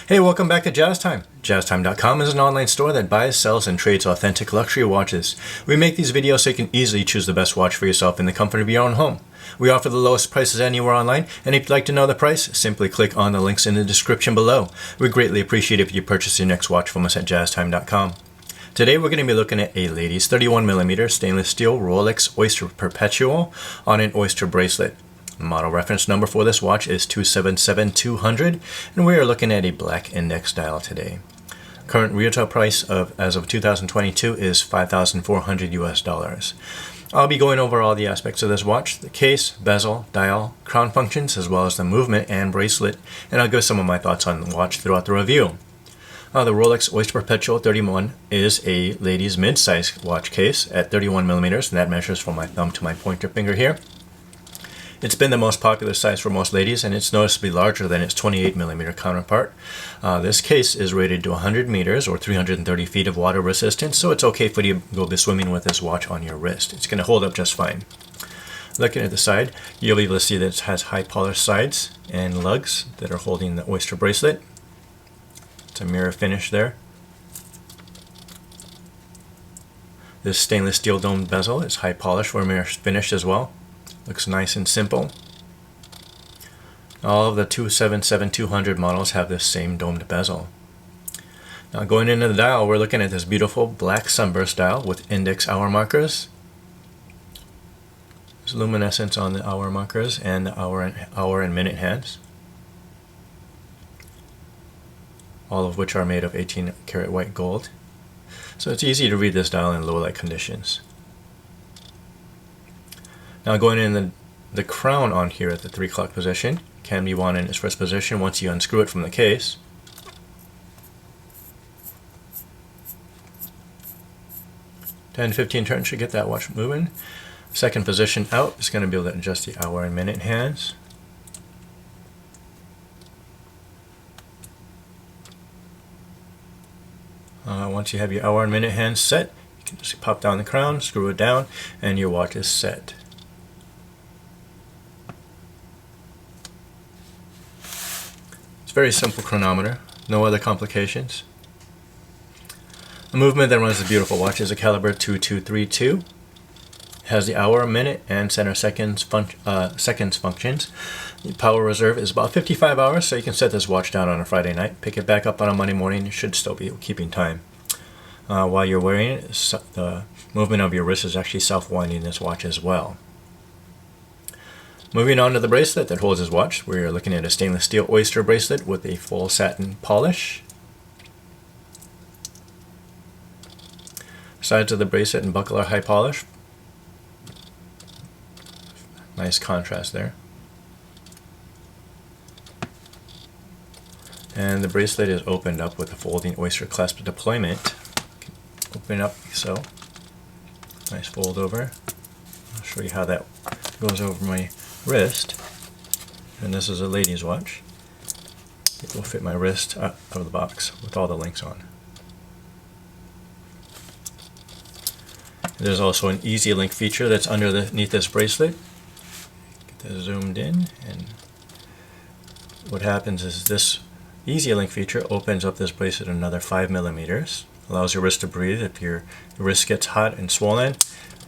Hey, welcome back to Jazz Time. JazzTime.com is an online store that buys, sells, and trades authentic luxury watches. We make these videos so you can easily choose the best watch for yourself in the comfort of your own home. We offer the lowest prices anywhere online, and if you'd like to know the price, simply click on the links in the description below. We greatly appreciate it if you purchase your next watch from us at JazzTime.com. Today we're going to be looking at a ladies 31mm stainless steel Rolex Oyster Perpetual on an oyster bracelet. The model reference number for this watch is 277200, and we are looking at a black index dial today. Current retail price as of 2022 is $5,400 US. I'll be going over all the aspects of this watch: the case, bezel, dial, crown functions, as well as the movement and bracelet, and I'll give some of my thoughts on the watch throughout the review. The Rolex Oyster Perpetual 31 is a ladies mid-size watch case at 31mm, and that measures from my thumb to my pointer finger here. It's been the most popular size for most ladies, and it's noticeably larger than its 28mm counterpart. This case is rated to 100 meters or 330 feet of water resistance, so it's okay for you to go be swimming with this watch on your wrist. It's going to hold up just fine. Looking at the side, you'll be able to see that it has high polished sides and lugs that are holding the oyster bracelet. It's a mirror finish there. This stainless steel domed bezel is high polished for mirror finish as well. Looks nice and simple. All of the 277200 models have this same domed bezel. Now going into the dial, we're looking at this beautiful black Sunburst dial with index hour markers. There's luminescence on the hour markers and the hour and minute hands, all of which are made of 18 karat white gold. So it's easy to read this dial in low light conditions. Now going in the crown on here at the 3 o'clock position can be worn in its first position once you unscrew it from the case. Ten to 15 turns should get that watch moving. Second position out is going to be able to adjust the hour and minute hands. Once you have your hour and minute hands set, you can just pop down the crown, screw it down, and your watch is set. Very simple chronometer, no other complications. The movement that runs this beautiful watch is a caliber 2232. It has the hour, minute, and center seconds functions. The power reserve is about 55 hours, so you can set this watch down on a Friday night, pick it back up on a Monday morning. You should still be keeping time. While you're wearing it, the movement of your wrist is actually self-winding this watch as well. Moving on to the bracelet that holds his watch, we're looking at a stainless steel oyster bracelet with a full satin polish. Sides of the bracelet and buckle are high polish. Nice contrast there. And the bracelet is opened up with a folding oyster clasp deployment. Open up like so. Nice fold over. I'll show you how that goes over my wrist. And this is a lady's watch. It will fit my wrist out of the box with all the links on. There's also an easy link feature that's underneath this bracelet. Get that zoomed in, and what happens is this easy link feature opens up this bracelet another 5mm, allows your wrist to breathe. If your wrist gets hot and swollen,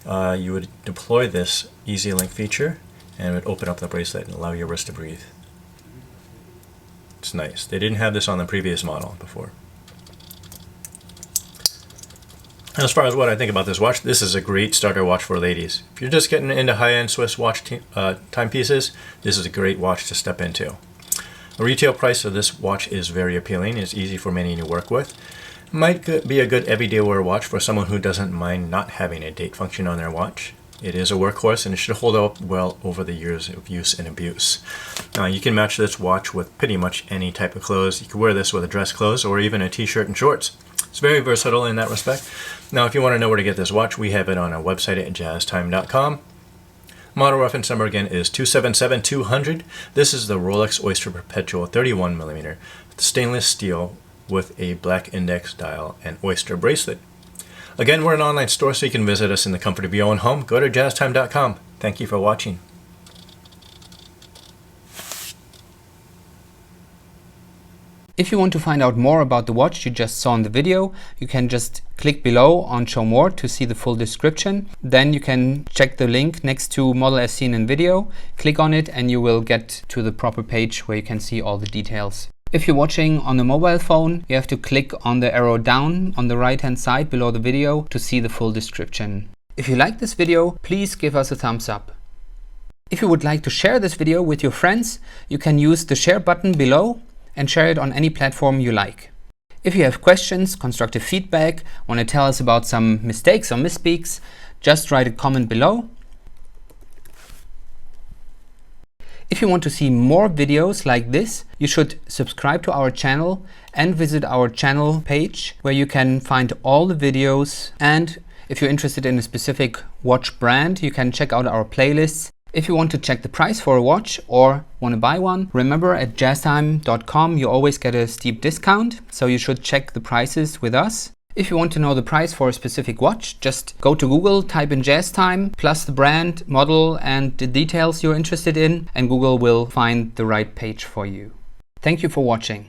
you would deploy this easy link feature and it would open up the bracelet and allow your wrist to breathe. It's nice. They didn't have this on the previous model before. As far as what I think about this watch, this is a great starter watch for ladies. If you're just getting into high-end Swiss watch timepieces, this is a great watch to step into. The retail price of this watch is very appealing. It's easy for many to work with. It might be a good everyday wear watch for someone who doesn't mind not having a date function on their watch. It is a workhorse, and it should hold up well over the years of use and abuse. You can match this watch with pretty much any type of clothes. You can wear this with a dress clothes or even a t-shirt and shorts. It's very versatile in that respect. Now, if you want to know where to get this watch, we have it on our website at jazztime.com. Model reference number again is 277200. This is the Rolex Oyster Perpetual 31mm stainless steel with a black index dial and oyster bracelet. Again, we're an online store, so you can visit us in the comfort of your own home. Go to jazztime.com. Thank you for watching. If you want to find out more about the watch you just saw in the video, you can just click below on Show More to see the full description. Then you can check the link next to Model as seen in video, click on it and you will get to the proper page where you can see all the details. If you're watching on the mobile phone, you have to click on the arrow down on the right hand side below the video to see the full description. If you like this video, please give us a thumbs up. If you would like to share this video with your friends, you can use the share button below and share it on any platform you like. If you have questions, constructive feedback, want to tell us about some mistakes or misspeaks, just write a comment below. If you want to see more videos like this, you should subscribe to our channel and visit our channel page where you can find all the videos. And if you're interested in a specific watch brand, you can check out our playlists. If you want to check the price for a watch or want to buy one, remember at jazztime.com you always get a steep discount, so you should check the prices with us. If you want to know the price for a specific watch, just go to Google, type in JazzTime, plus the brand, model and the details you're interested in, and Google will find the right page for you. Thank you for watching.